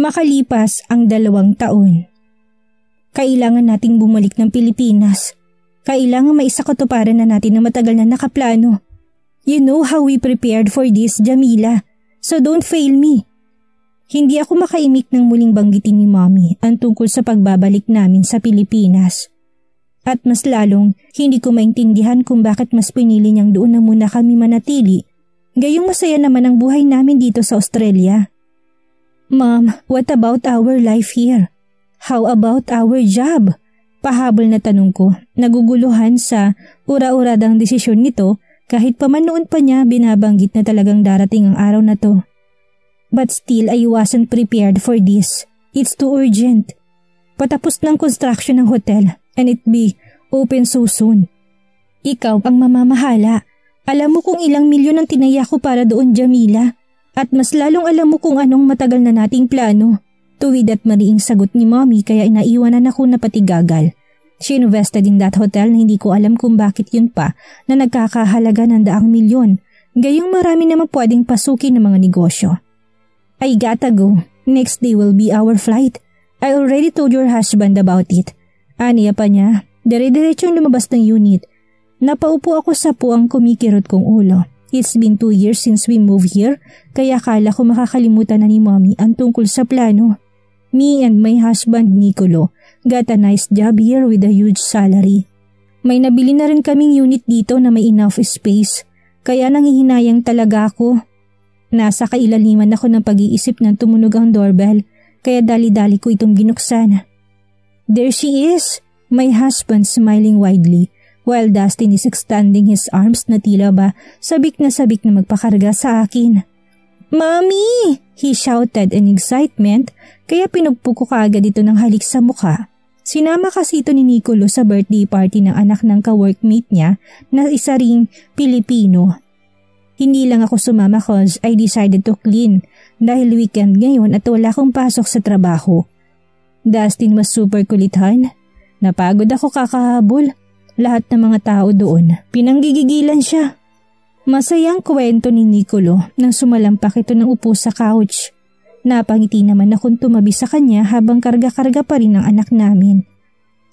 Makalipas ang 2 taon. Kailangan nating bumalik ng Pilipinas. Kailangan maisakatuparan na natin ang matagal na nakaplano. You know how we prepared for this, Jamila. So don't fail me. Hindi ako makaimik ng muling banggitin ni Mommy ang tungkol sa pagbabalik namin sa Pilipinas. At mas lalong hindi ko maintindihan kung bakit mas pinili niyang doon na muna kami manatili. Gayong masaya naman ang buhay namin dito sa Australia. Mom, what about our life here? How about our job? Pahabol na tanong ko, naguguluhan sa ura-uradang desisyon nito kahit pa man noon pa niya binabanggit na talagang darating ang araw na to. But still I wasn't prepared for this. It's too urgent. Patapos ng construction ng hotel and it be open so soon. Ikaw ang mamamahala. Alam mo kung ilang milyon ang tinaya ko para doon, Jamila. At mas lalong alam mo kung anong matagal na nating plano. Tuwid at mariing sagot ni Mommy kaya inaiwanan ako na patigagal. She invested in that hotel na hindi ko alam kung bakit yun pa na nagkakahalaga ng 100 milyon. Gayong marami naman pwedeng pasukin ng mga negosyo. I gotta go. Next day will be our flight. I already told your husband about it. Aniya pa niya, dire-diretsong lumabas ng unit. Napaupo ako sa puwang kumikirot kong ulo. It's been 2 years since we moved here, kaya akala ko makakalimutan na ni Mommy ang tungkol sa plano. Me and my husband Nicolo got a nice job here with a huge salary. May nabili na rin kaming unit dito na may enough space, kaya nangihinayang talaga ako. Nasa kailaliman ako ng pag-iisip nang tumunog ang doorbell, kaya dali-dali ko itong binuksan. There she is, my husband smiling widely, while Dustin is extending his arms na tila ba sabik na magpakarga sa akin. Mommy! He shouted in excitement, kaya pinugpo ko kaagad ito ng halik sa mukha. Sinama kasi ito ni Nicolo sa birthday party ng anak ng ka-workmate niya na isa ring Pilipino. Hindi lang ako sumama cause I decided to clean dahil weekend ngayon at wala akong pasok sa trabaho. Dustin was super kulitan. Napagod ako kakahabol. Lahat ng mga tao doon, pinanggigigilan siya. Masayang kwento ni Nicolo nang sumalampak ito ng upo sa couch. Napangiti naman akong tumabi sa kanya habang karga-karga pa rin ang anak namin.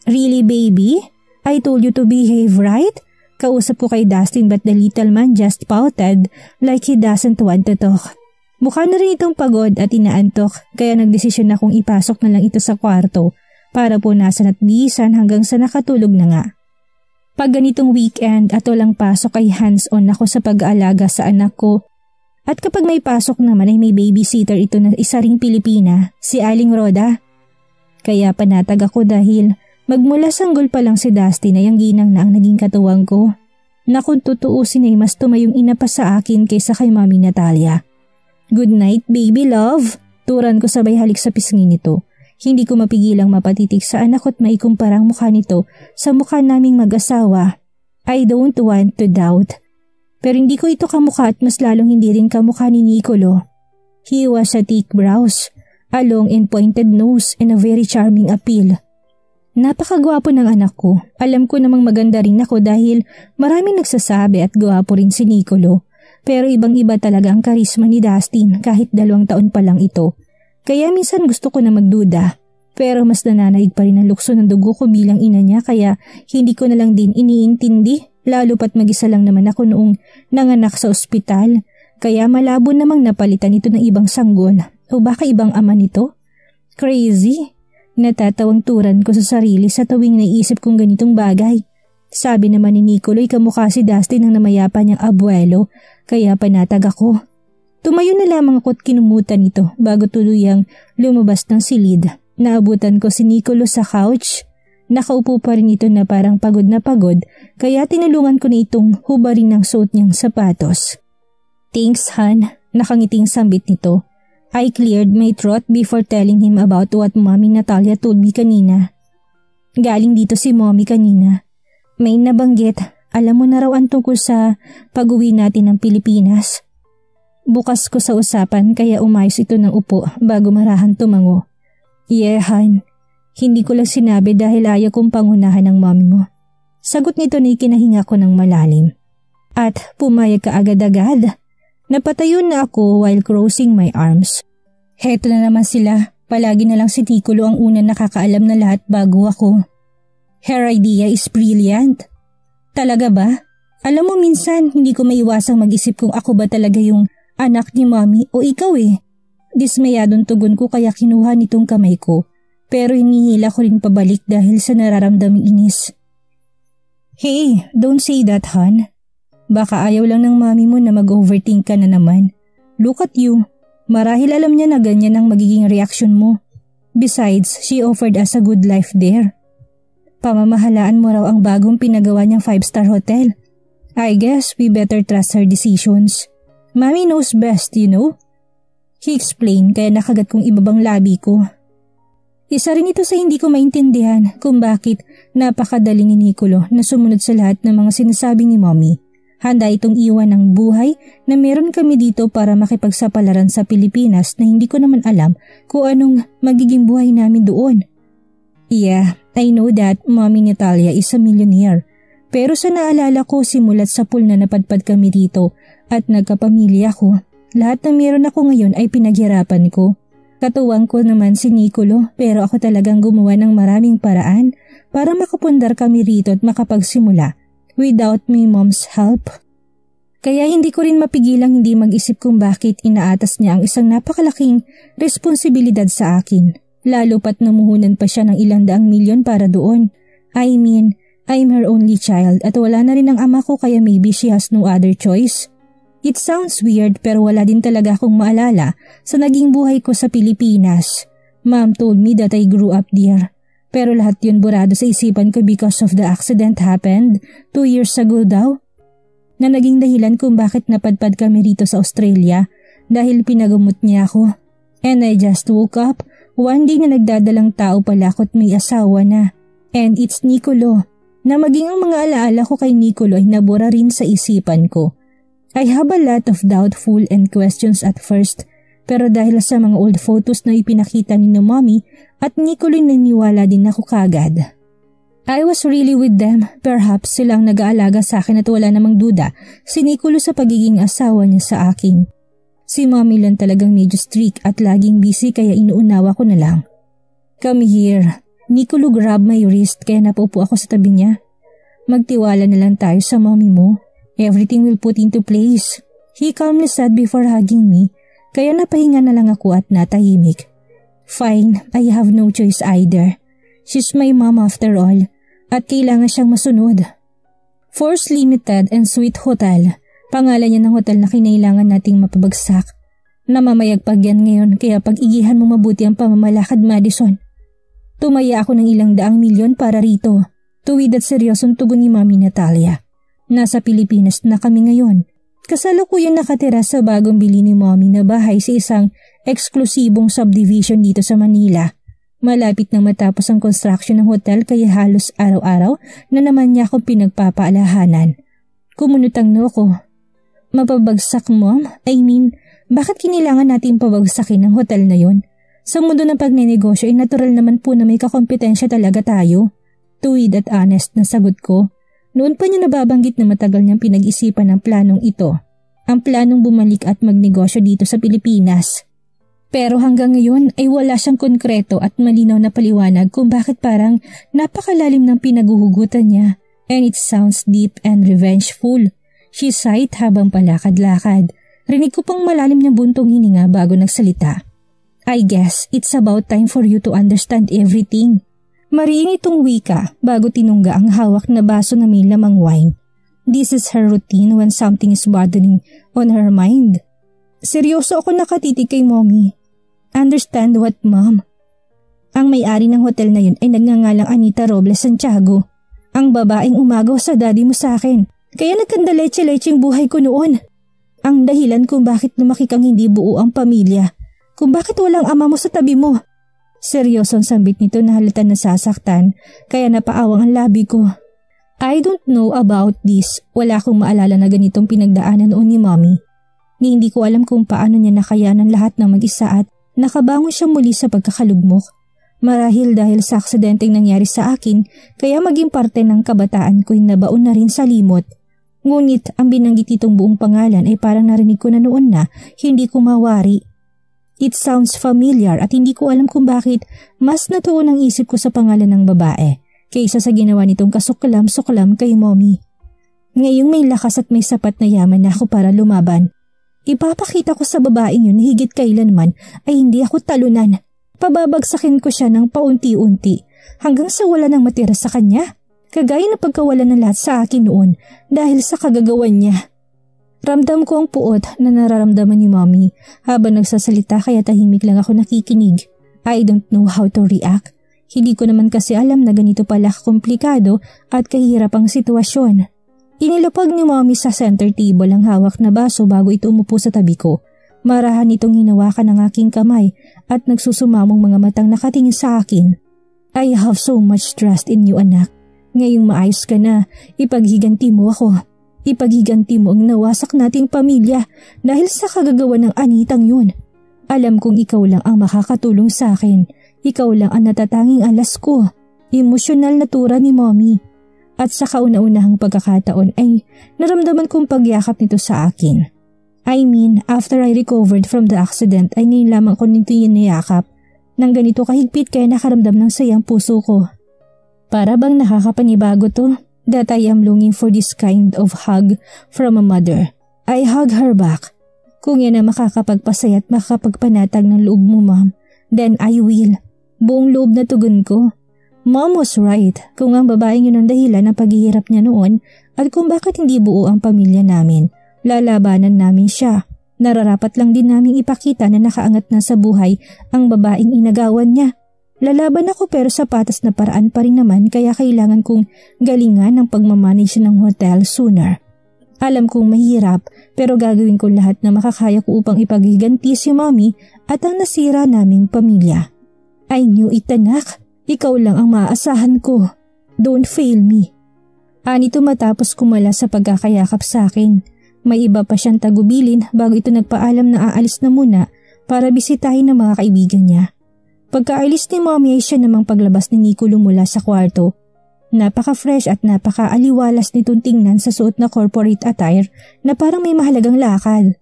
Really baby? I told you to behave, right? Kausap ko kay Dustin but the little man just pouted like he doesn't want to talk. Mukha na rin itong pagod at inaantok kaya nagdesisyon akong ipasok na lang ito sa kwarto para punasan at bihisan hanggang sa nakatulog na nga. Pag ganitong weekend at walang pasok ay hands-on ako sa pag-aalaga sa anak ko. At kapag may pasok naman ay may babysitter ito na isa ring Pilipina, si Aling Roda. Kaya panatag ako dahil magmula sanggol pa lang si Dustin ay ang ginang na ang naging katuwang ko. Na kung tutuusin ay mas tumayong ina pa sa akin kaysa kay Mami Natalia. Good night baby love, turan ko sabay halik sa pisngi nito. Hindi ko mapigilang mapatitik sa anak ko't maikumparang mukha nito sa mukha naming mag-asawa. I don't want to doubt. Pero hindi ko ito kamukha at mas lalong hindi rin kamukha ni Nicolo. He was a thick brows, a long and pointed nose and a very charming appeal. Napakagwapo ng anak ko. Alam ko namang maganda rin ako dahil maraming nagsasabi at gwapo rin si Nicolo. Pero ibang-iba talaga ang karisma ni Dustin kahit 2 taon pa lang ito. Kaya minsan gusto ko na magduda, pero mas nananaig pa rin ang lukso ng dugo ko bilang ina niya kaya hindi ko na lang din iniintindi, lalo pat mag-isa lang naman ako noong nanganak sa ospital, kaya malabo namang napalitan ito ng ibang sanggol o baka ibang ama nito. Crazy! Natatawang turan ko sa sarili sa tuwing naisip kong ganitong bagay. Sabi naman ni Nicolo'y kamukha si Dustin ng namayapa niyang abuelo, kaya panatag ako. Tumayo na lamang ako at kinumutan ito bago tuluyang lumabas ng silid. Naabutan ko si Nicolo sa couch. Nakaupo pa rin ito na parang pagod na pagod kaya tinulungan ko na itong hubarin ng suot niyang sapatos. Thanks Han, nakangiting sambit nito. I cleared my throat before telling him about what Mommy Natalia told me kanina. Galing dito si Mommy kanina. May nabanggit, alam mo na raw ang tungkol sa pag-uwi natin ng Pilipinas. Bukas ko sa usapan kaya umayos ito ng upo bago marahan tumango. Yeah, Han. Hindi ko lang sinabi dahil ayaw kong pangunahan ng mommy mo. Sagot nito na ikinahinga ko ng malalim. At pumayag ka agad-agad. Napatayo na ako while crossing my arms. Heto na naman sila. Palagi na lang si Nicolo ang unang nakakaalam na lahat bago ako. Her idea is brilliant. Talaga ba? Alam mo minsan hindi ko maiwasang mag-isip kung ako ba talaga yung anak ni Mommy o ikaw eh. Dismayadong tugon ko kaya kinuha nitong kamay ko. Pero hinihila ko rin pabalik dahil sa nararamdaming inis. Hey, don't say that, hon. Baka ayaw lang ng mami mo na mag-overthink ka na naman. Look at you. Marahil alam niya na ganyan ang magiging reaksyon mo. Besides, she offered us a good life there. Pamamahalaan mo raw ang bagong pinagawa niyang 5-star hotel. I guess we better trust her decisions. Mommy knows best, you know? He explained kaya nakagat kong ibabang labi ko. Isa rin ito sa hindi ko maintindihan kung bakit napakadali ni Nicolo na sumunod sa lahat ng mga sinasabi ni Mommy. Handa itong iwan ng buhay na meron kami dito para makipagsapalaran sa Pilipinas na hindi ko naman alam kung anong magiging buhay namin doon. Yeah, I know that Mommy Natalia is a millionaire. Pero sa naalala ko simulat sa pool na napadpad kami dito at nagkapamilya ko, lahat na meron ako ngayon ay pinaghirapan ko. Katuwang ko naman si Nicolo pero ako talagang gumawa ng maraming paraan para makapundar kami rito at makapagsimula. Without my mom's help. Kaya hindi ko rin mapigilang hindi mag-isip kung bakit inaatas niya ang isang napakalaking responsibilidad sa akin. Lalo pat namuhunan pa siya ng 200 milyon para doon. I mean, I'm her only child at wala na rin ang ama ko kaya maybe she has no other choice. It sounds weird pero wala din talaga akong maalala sa naging buhay ko sa Pilipinas. Mom told me that I grew up there. Pero lahat yun burado sa isipan ko because of the accident happened 2 years ago daw. Na naging dahilan kung bakit napadpad kami rito sa Australia dahil pinagamot niya ako. And I just woke up one day na nagdadalang tao pala ako't may asawa na. And it's Nicolo. Na maging ang mga alaala ko kay Nicolo ay nabura rin sa isipan ko. I have a lot of doubtful and questions at first. Pero dahil sa mga old photos na ipinakita ni Mommy at Nicolo naniwala din ako kagad. I was really with them. Perhaps silang nag-aalaga sa akin at wala namang duda si Nicolo sa pagiging asawa niya sa akin. Si Mommy lang talagang medyo strict at laging busy kaya inuunawa ko na lang. Come here. Nicolo grabbed my wrist kaya napupo ako sa tabi niya. Magtiwala na lang tayo sa Mommy mo. Everything will put into place. He calmly said before hugging me. Kaya napahinga na lang ako at natahimik. Fine, I have no choice either. She's my mom after all, at kailangan siyang masunod. Force Limited and Suite Hotel, pangalan niya ng hotel na kinailangan nating mapabagsak. Namamayagpag yan ngayon kaya pag-igihan mo mabuti ang pamamalakad, Madison. Tumaya ako ng 200 milyon para rito. Tuwid at seryosong tugon ni Mommy Natalia. Nasa Pilipinas na kami ngayon. Kasalukuyan nakatira sa bagong bili ni Mommy na bahay sa isang eksklusibong subdivision dito sa Manila. Malapit nang matapos ang construction ng hotel kaya halos araw-araw na naman niya akong pinagpapaalahanan. Kumunutang no ko. Mapabagsak, Mom? I mean, bakit kinailangan natin pabagsakin ang hotel na yon? Sa mundo ng pagnenegosyo ay natural naman po na may kakompetensya talaga tayo. Tuwid at honest na sagot ko. Noon pa niya nababanggit na matagal niyang pinag-isipan ang planong ito. Ang planong bumalik at magnegosyo dito sa Pilipinas. Pero hanggang ngayon ay wala siyang konkreto at malinaw na paliwanag kung bakit parang napakalalim ng pinaguhugutan niya. And it sounds deep and revengeful. She sighed habang palakad-lakad. Rinig ko pang malalim na buntong hininga bago nagsalita. I guess it's about time for you to understand everything. Mariing itong wika bago tinungga ang hawak na baso na may lamang wine. This is her routine when something is bothering on her mind. Seryoso ako nakatitig kay Mommy. Understand what, Mom? Ang may-ari ng hotel na yun ay nagngangalang Anita Robles Santiago. Ang babaeng umagaw sa daddy mo sa akin. Kaya nagkandaleche-lecheng buhay ko noon. Ang dahilan kung bakit lumaki kang hindi buo ang pamilya. Kung bakit walang ama mo sa tabi mo. Seryosong sambit nito na halata na sasaktan, kaya napaawang ang labi ko. I don't know about this. Wala akong maalala na ganitong pinagdaanan noon ni Mommy. Ni hindi ko alam kung paano niya nakayanan lahat ng mag-isa at nakabangon siya muli sa pagkakalugmok. Marahil dahil sa aksidenteng nangyari sa akin, kaya maging parte ng kabataan ko'y nabaon na rin sa limot. Ngunit ang binanggit itong buong pangalan ay parang narinig ko na noon na hindi ko mawari. It sounds familiar at hindi ko alam kung bakit mas natuon ang isip ko sa pangalan ng babae kaysa sa ginawa nitong kasuklam-suklam kay Mommy. Ngayong may lakas at may sapat na yaman na ako para lumaban, ipapakita ko sa babaeng yun na higit kailanman ay hindi ako talunan. Pababagsakin ko siya ng paunti-unti hanggang sa wala nang matira sa kanya. Kagaya na pagkawala ng lahat sa akin noon dahil sa kagagawan niya. Ramdam ko ang puot na nararamdaman ni Mommy habang nagsasalita kaya tahimik lang ako nakikinig. I don't know how to react. Hindi ko naman kasi alam na ganito pala komplikado at kahirap ang sitwasyon. Inilapag ni Mommy sa center table ang hawak na baso bago ito umupo sa tabi ko. Marahan itong hinawakan ng aking kamay at nagsusumamong mga matang nakatingin sa akin. I have so much trust in you, anak. Ngayong maayos ka na, ipaghiganti mo ako. Ipaghiganti mo ang nawasak nating pamilya dahil sa kagagawa ng anitang yun. Alam kong ikaw lang ang makakatulong sa akin. Ikaw lang ang natatanging alas ko. Emosyonal na tura ni Mommy. At sa kauna-unahang pagkakataon ay naramdaman kong pagyakap nito sa akin. I mean, after I recovered from the accident ay ngayon lamang ko nito niyakap. Nang ganito kahigpit kaya nakaramdam ng sayang puso ko. Para bang nakakapanibago to? That I am longing for this kind of hug from a mother. I hug her back. Kung yan ang makakapagpasaya at makakapagpanatag ng loob mo, Mom, then I will. Buong loob na tugon ko. Mom was right kung ang babaeng yun ang dahilan ng paghihirap niya noon at kung bakit hindi buo ang pamilya namin. Lalabanan namin siya. Nararapat lang din namin ipakita na nakaangat na sa buhay ang babaeng inagawan niya. Lalaban ako pero sa patas na paraan pa rin naman kaya kailangan kong galingan ang pagmamanage ng hotel sooner. Alam kong mahirap pero gagawin ko lahat na makakaya ko upang ipaghiganti si Mommy at ang nasira naming pamilya. I knew it, anak. Ikaw lang ang maaasahan ko. Don't fail me. Anito matapos kumala sa pagkakayakap sa akin. May iba pa siyang tagubilin bago ito nagpaalam na aalis na muna para bisitahin ng mga kaibigan niya. Pagkaalis ni Mommy ay siya namang paglabas ni Nicolo mula sa kwarto. Napaka-fresh at napaka-aliwalas nitong tingnan sa suot na corporate attire na parang may mahalagang lakad.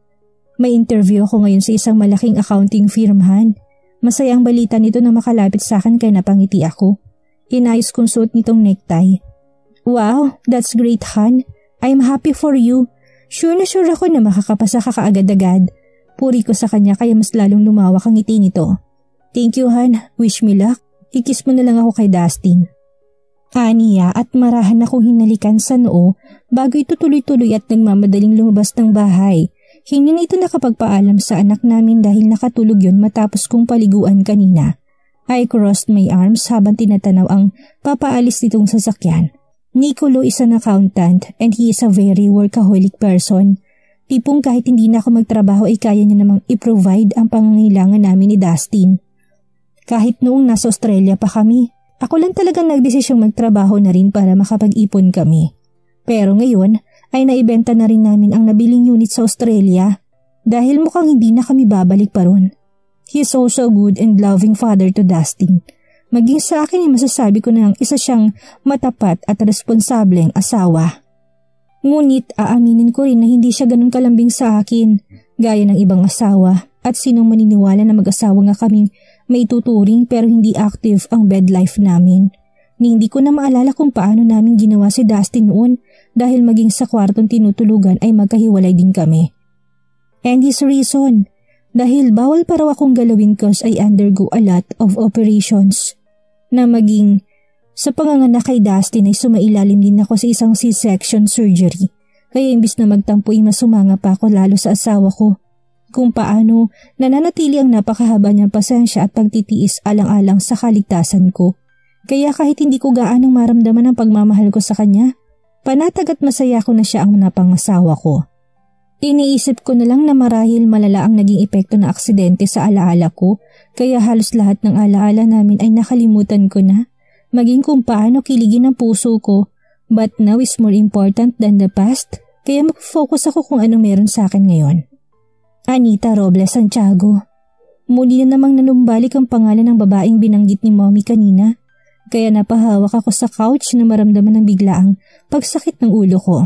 May interview ako ngayon sa isang malaking accounting firm, Han. Masaya ang balita nito na makalapit sa akin kaya napangiti ako. Inayos kong suot nitong necktie. Wow, that's great, Han. I'm happy for you. Sure na sure ako na makakapasa ka kaagad-agad. Puri ko sa kanya kaya mas lalong lumawak ang ngiti nito. Thank you, Han. Wish me luck. Ikis mo na lang ako kay Dustin. Aniya at marahan akong hinalikan sa noo bago ito tuloy-tuloy at nagmamadaling lumabas ng bahay. Hindi na ito nakapagpaalam sa anak namin dahil nakatulog yun matapos kong paliguan kanina. I crossed my arms habang tinatanaw ang papaalis nitong sasakyan. Nicolo is an accountant and he is a very workaholic person. Tipong kahit hindi na ako magtrabaho ay kaya niya namang i-provide ang pangangailangan namin ni Dustin. Kahit noong nasa Australia pa kami, ako lang talagang nagdesisyong magtrabaho na rin para makapag-ipon kami. Pero ngayon ay naibenta na rin namin ang nabiling unit sa Australia dahil mukhang hindi na kami babalik pa ron. He is also a good and loving father to Dustin. Maging sa akin ay masasabi ko na isa siyang matapat at responsableng asawa. Ngunit aaminin ko rin na hindi siya ganun kalambing sa akin gaya ng ibang asawa at sinong maniniwala na mag-asawa nga kaming may tuturing pero hindi active ang bed life namin. Ni hindi ko na maalala kung paano namin ginawa si Dustin noon dahil maging sa kwartong tinutulugan ay magkahiwalay din kami. And his reason, dahil bawal pa raw akong galawin cause I undergo a lot of operations. Na maging sa panganganak kay Dustin ay sumailalim din ako sa isang C-section surgery. Kaya imbis na magtampo ay masumanga pa ako lalo sa asawa ko. Kung paano nananatili ang napakahaba niyang pasensya at pagtitiis alang-alang sa kaligtasan ko. Kaya kahit hindi ko gaanong maramdaman ang pagmamahal ko sa kanya, panatag at masaya ko na siya ang napangasawa ko. Iniisip ko na lang na marahil malala ang naging epekto ng aksidente sa alaala ko, kaya halos lahat ng alaala namin ay nakalimutan ko na. Maging kung paano kiligin ang puso ko, but now is more important than the past, kaya mag-focus ako kung ano meron sa akin ngayon. Anita Robles Santiago. Muli na namang nanumbalik ang pangalan ng babaeng binanggit ni Mommy kanina, kaya napahawak ako sa couch na maramdaman ng biglaang pagsakit ng ulo ko.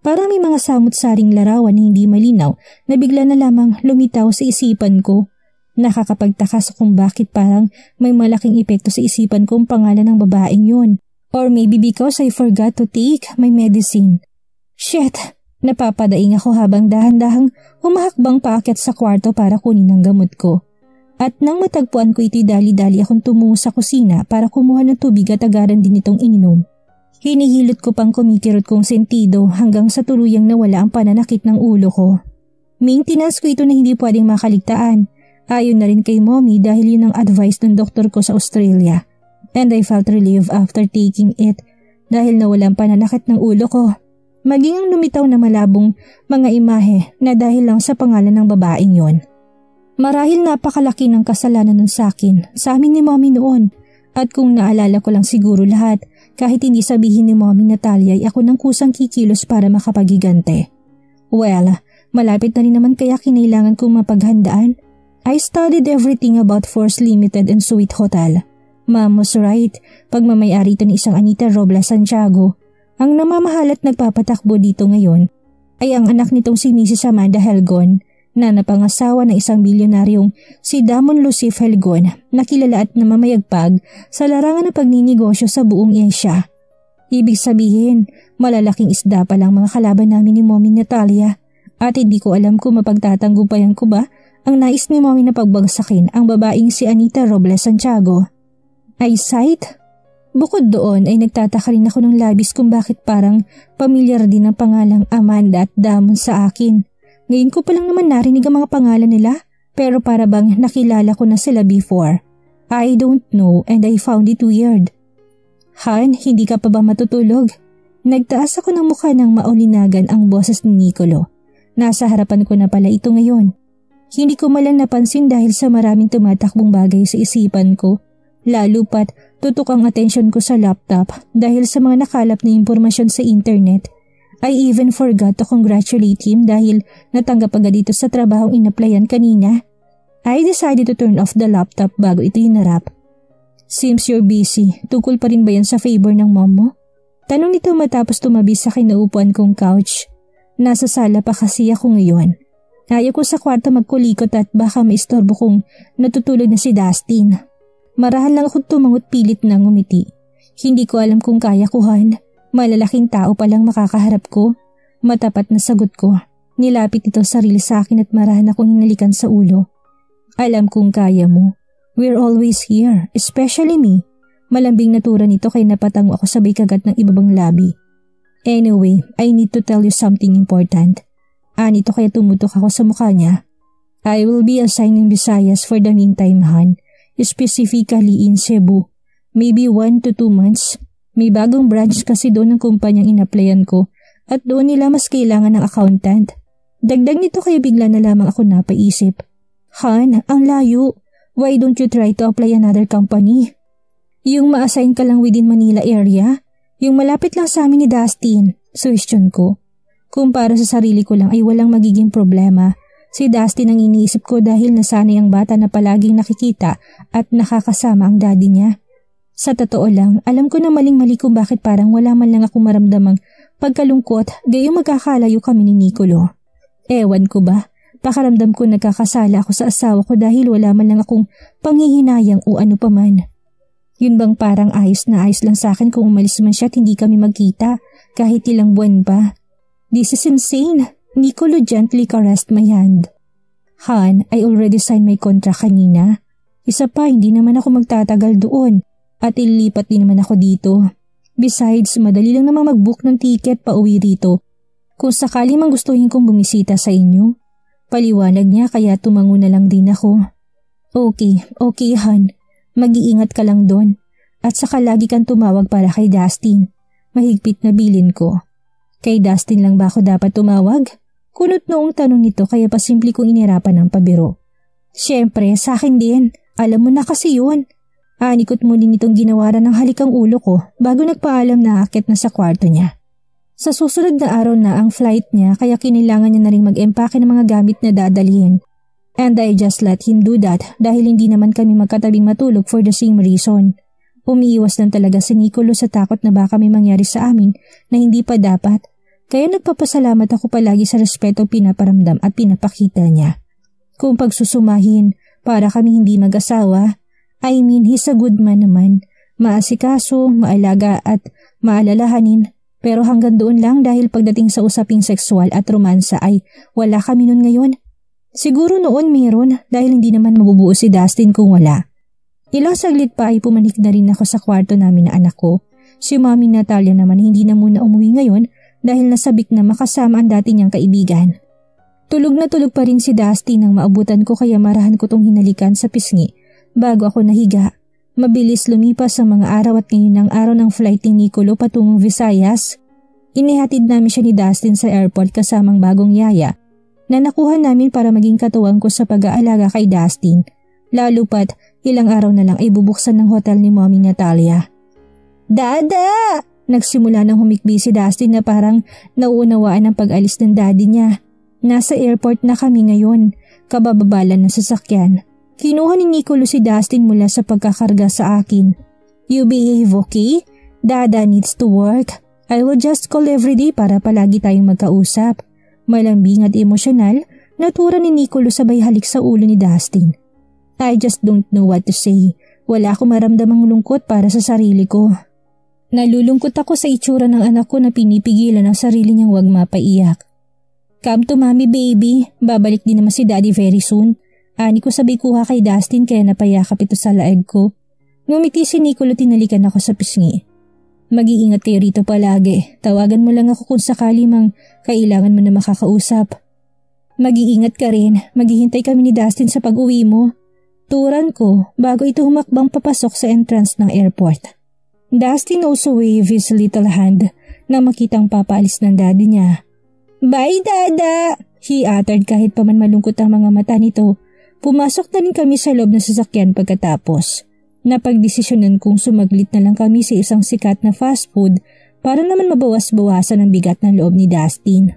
Parang may mga samot-saring larawan na hindi malinaw na bigla na lamang lumitaw sa isipan ko. Nakakapagtaka sa kung bakit parang may malaking epekto sa isipan ko ang pangalan ng babaeng yun. Or maybe because I forgot to take my medicine. Shit! Napapadaing ako habang dahan-dahang humahakbang paakyat sa kwarto para kunin ang gamot ko. At nang matagpuan ko ito'y dali-dali akong tumungo sa kusina para kumuha ng tubig at agaran din itong ininom. Hinihilot ko pang kumikirot kong sentido hanggang sa tuluyang nawala ang pananakit ng ulo ko. Maintenance ko ito na hindi pwedeng makaligtaan. Ayon na rin kay mommy dahil yun ang advice ng doktor ko sa Australia. And I felt relieved after taking it dahil nawalan pananakit ng ulo ko. Maging ang lumitaw na malabong mga imahe na dahil lang sa pangalan ng babaeng yon. Marahil napakalaki ng kasalanan nun sa akin, sa amin ni mommy noon. At kung naalala ko lang siguro lahat, kahit hindi sabihin ni mommy Natalia ay ako nang kusang kikilos para makapagigante. Well, malapit na rin naman kaya kinailangan kong mapaghandaan. I studied everything about Force Limited and Sweet Hotel. Mom was right, pagmamayari ito ni isang Anita Robles Santiago. Ang namamahal at nagpapatakbo dito ngayon ay ang anak nitong si Mrs. Amanda Helgon na napangasawa ng isang bilyonaryong si Damon Lucif Helgon na kilala at namamayagpag sa larangan ng pagninegosyo sa buong Asia. Ibig sabihin, malalaking isda pa lang mga kalaban namin ni Mommy Natalia at hindi ko alam kung mapagtatanggupayan ko ba ang nais ni Mommy na pagbagsakin ang babaeng si Anita Robles Santiago. Eyesight? Bukod doon ay nagtataka rin ako ng labis kung bakit parang pamilyar din ang pangalang Amanda at Damon sa akin. Ngayon ko pa lang naman narinig ang mga pangalan nila pero para bang nakilala ko na sila before. I don't know and I found it weird. Han, hindi ka pa ba matutulog? Nagtaas ako ng mukha ng maulinagan ang boses ni Nicolo. Nasa harapan ko na pala ito ngayon. Hindi ko malang napansin dahil sa maraming tumatakbong bagay sa isipan ko. Lalo pat tutok ang atensyon ko sa laptop dahil sa mga nakalap na impormasyon sa internet. I even forgot to congratulate him dahil natanggap agad dito sa trabahong inaplayan kanina. I decided to turn off the laptop bago ito hinarap. Seems you're busy. Tungkol pa rin ba yan sa favor ng mom mo? Tanong nito matapos tumabi sa kinaupuan kong couch. Nasa sala pa kasi ako ngayon. Ayaw ko sa kwarto magkulikot at baka maistorbo kung natutulog na si Dustin. Marahan lang akong tumangot pilit na ngumiti. Hindi ko alam kung kaya ko, Han. Malalaking tao palang makakaharap ko. Matapat na sagot ko. Nilapit ito sarili sa akin at marahan akong hinalikan sa ulo. Alam kong kaya mo. We're always here, especially me. Malambing natura nito kaya napatango ako sabay kagat ng ibabang labi. Anyway, I need to tell you something important. Anito kaya tumutok ako sa mukha niya. I will be assigned in Visayas for the meantime, Han. Specifically in Cebu. Maybe 1 to 2 months. May bagong branch kasi doon ng kumpanyang inaplayan ko at doon nila mas kailangan ng accountant. Dagdag nito kaya bigla na lamang ako napaisip. Han, ang layo. Why don't you try to apply another company? Yung ma-assign ka lang within Manila area? Yung malapit lang sa amin ni Dustin? Suggestion ko. Kung para sa sarili ko lang ay walang magiging problema. Si Dustin ang iniisip ko dahil nasanay ang bata na palaging nakikita at nakakasama ang daddy niya. Sa totoo lang, alam ko na maling-mali kung bakit parang wala man lang akong maramdamang pagkalungkot gayong magkakalayo kami ni Nicolo. Ewan ko ba, pakaramdam ko nagkakasala ako sa asawa ko dahil wala man lang akong panghihinayang o ano paman. Yun bang parang ayos na ayos lang sa akin kung umalis man siya at hindi kami magkita kahit ilang buwan pa? This is insane. Nicolo gently caressed my hand. Han, I already signed my contract kanina. Isa pa, hindi naman ako magtatagal doon at ililipat din naman ako dito. Besides, madali lang naman mag-book ng ticket pa uwi rito. Kung sakali mang gustuhin kong bumisita sa inyo. Paliwanag niya kaya tumango na lang din ako. Okay Han. Mag-iingat ka lang doon. At saka lagi kang tumawag para kay Dustin. Mahigpit na bilin ko. Kay Dustin lang ba ako dapat tumawag? Kunot noong tanong nito kaya pasimple kong inirapan ng pabiro. Siyempre, sa akin din. Alam mo na kasi yun. Anikot muli nitong ginawaran ng halikang ulo ko bago nagpaalam na akit na sa kwarto niya. Sa susunod na araw na ang flight niya kaya kinailangan niya na rin mag-empake ng mga gamit na dadalhin. And I just let him do that dahil hindi naman kami magkatabing matulog for the same reason. Umiiwas lang talaga si Nicolo sa takot na baka may mangyari sa amin na hindi pa dapat. Kaya nagpapasalamat ako palagi sa respetong pinaparamdam at pinapakita niya. Kung pagsusumahin, Para kami hindi mag-asawa. I mean, he's a good man naman. Maasikaso, maalaga at maalalahanin. Pero hanggang doon lang dahil pagdating sa usaping sexual at romansa ay wala kami nun ngayon. Siguro noon meron dahil hindi naman mabubuo si Dustin kung wala. Ilang saglit pa ay pumanik na rin ako sa kwarto namin na anak ko. Si Mami Natalia naman hindi na muna umuwi ngayon dahil nasabik na makasama ang dati niyang kaibigan. Tulog na tulog pa rin si Dusty nang maabutan ko kaya marahan ko tong hinalikan sa pisngi bago ako nahiga. Mabilis lumipas ang mga araw at ngayon ang araw ng flight ni Nicolo patungong Visayas. Inihatid namin siya ni Dustin sa airport kasamang bagong yaya na nakuha namin para maging katuwang ko sa pag-aalaga kay Dustin. Lalo pat ilang araw na lang ay bubuksan ng hotel ni Mommy Natalia. Dada! Nagsimula nang humikbi si Dustin na parang nauunawaan ang pag-alis ng daddy niya. Nasa airport na kami ngayon, kabababalan ng sasakyan. Kinuha ni Nicolo si Dustin mula sa pagkakarga sa akin. You behave, okay? Dada needs to work. I will just call everyday para palagi tayong magkausap. Malambing at emosyonal, natura ni Nicolo sabay halik sa ulo ni Dustin. I just don't know what to say. Wala akong maramdamang lungkot para sa sarili ko. Nalulungkot ako sa itsura ng anak ko na pinipigilan ang sarili niyang wag mapaiyak. Come to mommy baby, babalik din naman si daddy very soon. Ani ko sabay kuha kay Dustin kaya napayakap ito sa laeg ko. Ngumiti si Nicolo, tinalikan ako sa pisngi. Mag-iingat kayo rito palagi. Tawagan mo lang ako kung sakali mang kailangan mo na makakausap. Mag-iingat ka rin. Maghihintay kami ni Dustin sa pag-uwi mo. Turan ko bago ito humakbang papasok sa entrance ng airport. Dustin also waved his little hand na makitang papaalis ng daddy niya. Bye, Dada! He uttered kahit pa man malungkot ang mga mata nito. Pumasok na rin kami sa loob ng sasakyan pagkatapos. Napagdesisyonan kong sumaglit na lang kami sa isang sikat na fast food para naman mabawas-bawasan ang bigat ng loob ni Dustin.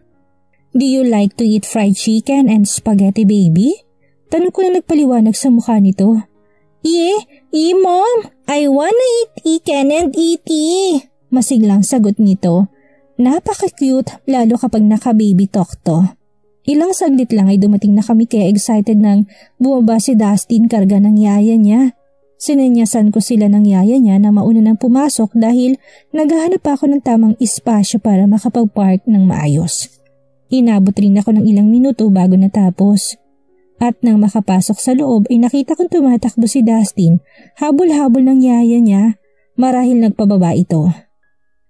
Do you like to eat fried chicken and spaghetti, baby? Tanong ko na nagpaliwanag sa mukha nito. Mom! I wanna eat chicken and eat. Masiglang sagot nito. Napaka-cute lalo kapag naka-baby talk to. Ilang saglit lang ay dumating na kami kaya excited nang bumaba si Dustin karga ng yaya niya. Sinenyasan ko sila ng yaya niya na mauna nang pumasok dahil naghahanap ako ng tamang espasyo para makapag-park ng maayos. Inabot rin ako ng ilang minuto bago natapos. At nang makapasok sa loob ay nakita kong tumatakbo si Dustin, habol-habol ng yaya niya, marahil nagpababa ito.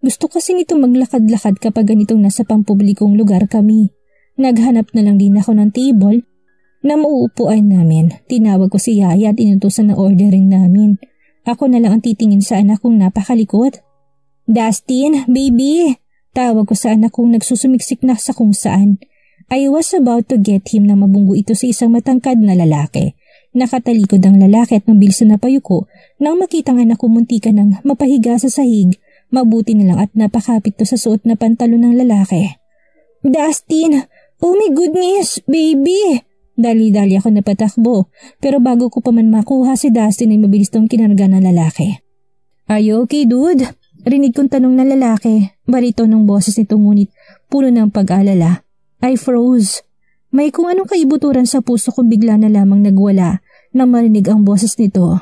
Gusto kasi nito maglakad-lakad kapag ganitong nasa pampublikong lugar kami. Naghanap na lang din ako ng table na mauupuan namin. Tinawag ko si Yaya at inutusan na ordering namin. Ako na lang ang titingin sa anak kong napakalikot. Dustin, baby! Tawag ko sa anak kong nagsusumiksik na sa kung saan. I was about to get him na mabunggo ito sa isang matangkad na lalaki. Nakatalikod ang lalaki at mabilis na napayuko nang makitang anak ko muntika ng mapahiga sa sahig. Mabuti na lang at napakapit to sa suot na pantalon ng lalaki. Dustin! Oh my goodness, baby! Dali-dali ako napatakbo, pero bago ko pa man makuha si Dustin ay mabilis tong kinarga ng lalaki. Are you okay, dude? Rinig kong tanong ng lalaki, barito ng boses nito ngunit puno ng pag-alala. I froze. May kung anong kaibuturan sa puso ko bigla na lamang nagwala nang marinig ang boses nito.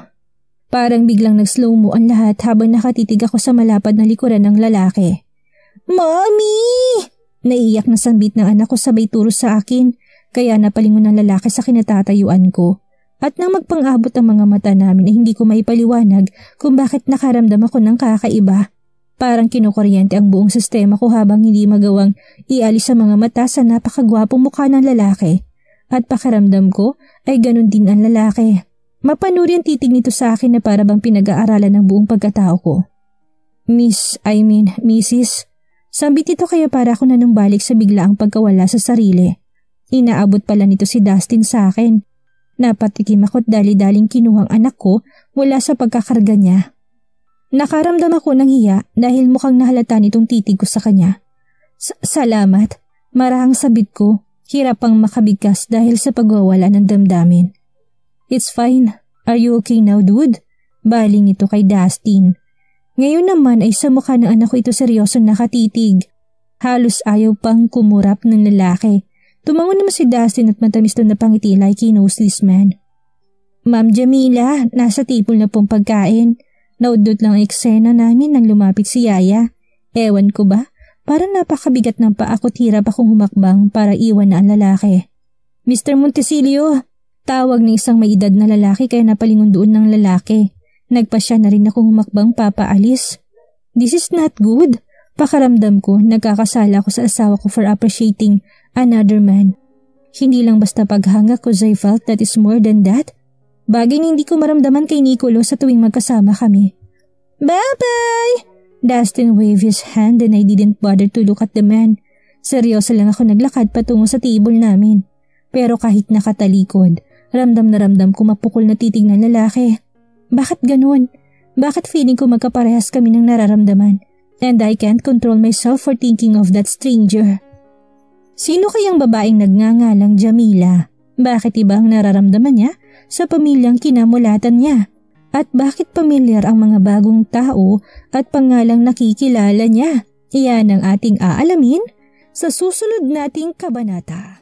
Parang biglang nag-slow mo ang lahat habang nakatitig ako sa malapad na likuran ng lalaki. Mommy! Naiiyak na sambit ng anak ko sabay turo sa akin, kaya napalingon ng lalaki sa kinatatayuan ko. At nang magpang-abot ang mga mata namin ay hindi ko maipaliwanag kung bakit nakaramdam ako ng kakaiba. Parang kinukuryente ang buong sistema ko habang hindi magawang ialis sa mga mata sa napakagwapong mukha ng lalaki. At pakiramdam ko ay ganun din ang lalaki. Mapanuri ang titig nito sa akin na para bang pinag-aaralan ng buong pagkatao ko. Mrs. Sambit ito kaya para ako nanumbalik sa biglaang pagkawala sa sarili. Inaabot pala nito si Dustin sa akin. Napatikim ako't dali-daling kinuhang anak ko mula sa pagkakarga niya. Nakaramdam ako ng hiya dahil mukhang nahalata nitong titig ko sa kanya. Salamat. Marahang sabit ko. Hirap pang makabigkas dahil sa pagwawala ng damdamin. It's fine. Are you okay now, dude? Baling nito kay Dustin. Ngayon naman ay sa mukha ng anak ko ito seryoso nakatitig. Halos ayaw pang kumurap ng lalaki. Tumangon naman si Dustin at matamis doon na pangiti like he knows this man. Ma'am Jamila, nasa table na pong pagkain. Naudot lang ang eksena namin nang lumapit si Yaya. Ewan ko ba, parang napakabigat ng paa ko't hirap akong humakbang para iwan na ang lalaki. Mr. Montesilio, tawag ng isang may edad na lalaki kaya napalingon doon ng lalaki. Nagpasya na rin akong humakbang papaalis. This is not good. Pakaramdam ko, nagkakasala ko sa asawa ko for appreciating another man. Hindi lang basta paghanga ko, I felt that is more than that. Bagay na hindi ko maramdaman kay Nicolo sa tuwing magkasama kami. Bye-bye! Dustin waved his hand and I didn't bother to look at the man. Seryoso lang ako naglakad patungo sa table namin. Pero kahit nakatalikod, ramdam na ramdam ko mapukol na titig ng lalaki. Bakit ganun? Bakit feeling ko magkaparehas kami ng nararamdaman? And I can't control myself for thinking of that stranger. Sino kayang babaeng nagngangalang Jamila? Bakit iba ang nararamdaman niya sa pamilyang kinamulatan niya? At bakit pamilyar ang mga bagong tao at pangalang nakikilala niya? Iyan ang ating aalamin sa susunod nating kabanata.